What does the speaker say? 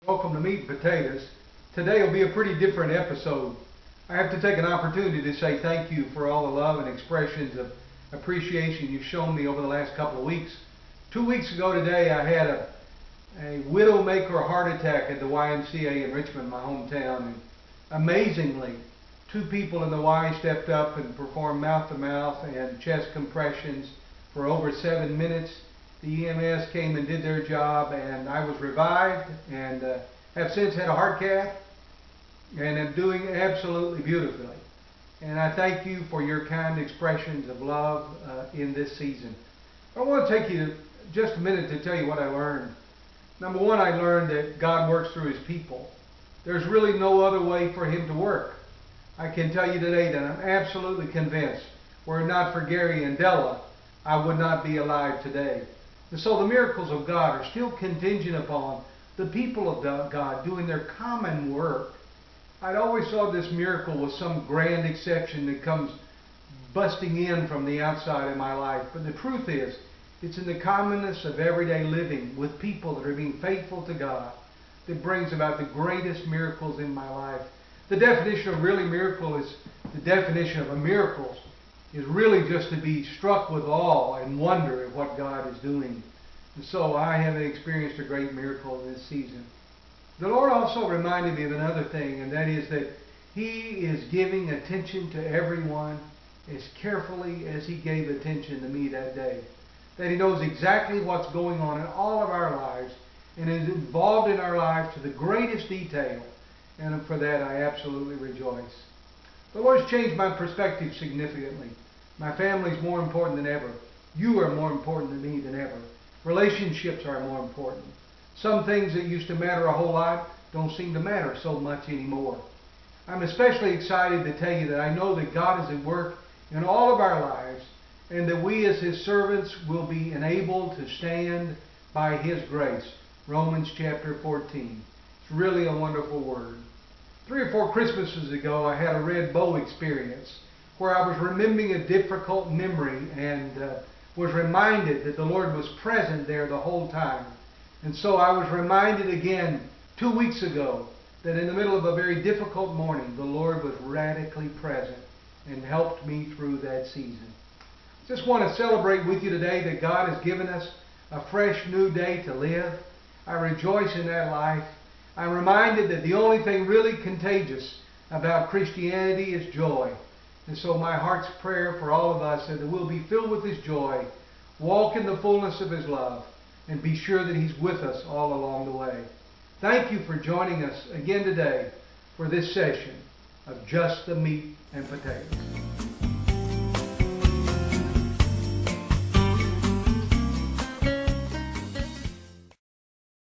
Welcome to Meat and Potatoes. Today will be a pretty different episode. I have to take an opportunity to say thank you for all the love and expressions of appreciation you've shown me over the last couple of weeks. 2 weeks ago today I had a widowmaker heart attack at the YMCA in Richmond, my hometown. And amazingly, 2 people in the Y stepped up and performed mouth-to-mouth and chest compressions for over 7 minutes. The EMS came and did their job, and I was revived and have since had a heart cath and am doing absolutely beautifully. And I thank you for your kind expressions of love in this season. I want to take you just a minute to tell you what I learned. Number one, I learned that God works through His people. There's really no other way for Him to work. I can tell you today that I'm absolutely convinced, were it not for Gary and Della, I would not be alive today. And so the miracles of God are still contingent upon the people of God doing their common work. I'd always thought this miracle was some grand exception that comes busting in from the outside of my life. But the truth is, it's in the commonness of everyday living with people that are being faithful to God that brings about the greatest miracles in my life. The definition of really miracle is, the definition of a miracle is really just to be struck with awe and wonder at what God is doing. And so I have experienced a great miracle this season. The Lord also reminded me of another thing, and that is that He is giving attention to everyone as carefully as He gave attention to me that day. That He knows exactly what's going on in all of our lives and is involved in our lives to the greatest detail. And for that I absolutely rejoice. The Lord's changed my perspective significantly. My family is more important than ever. You are more important to me than ever. Relationships are more important. Some things that used to matter a whole lot don't seem to matter so much anymore. I'm especially excited to tell you that I know that God is at work in all of our lives, and that we as His servants will be enabled to stand by His grace. Romans chapter 14. It's really a wonderful word. 3 or 4 Christmases ago I had a red bow experience where I was remembering a difficult memory and was reminded that the Lord was present there the whole time. And so I was reminded again 2 weeks ago that in the middle of a very difficult morning, the Lord was radically present and helped me through that season. Just want to celebrate with you today that God has given us a fresh new day to live. I rejoice in that life. I'm reminded that the only thing really contagious about Christianity is joy. And so my heart's prayer for all of us is that we'll be filled with His joy, walk in the fullness of His love, and be sure that He's with us all along the way. Thank you for joining us again today for this session of Just the Meat and Potatoes.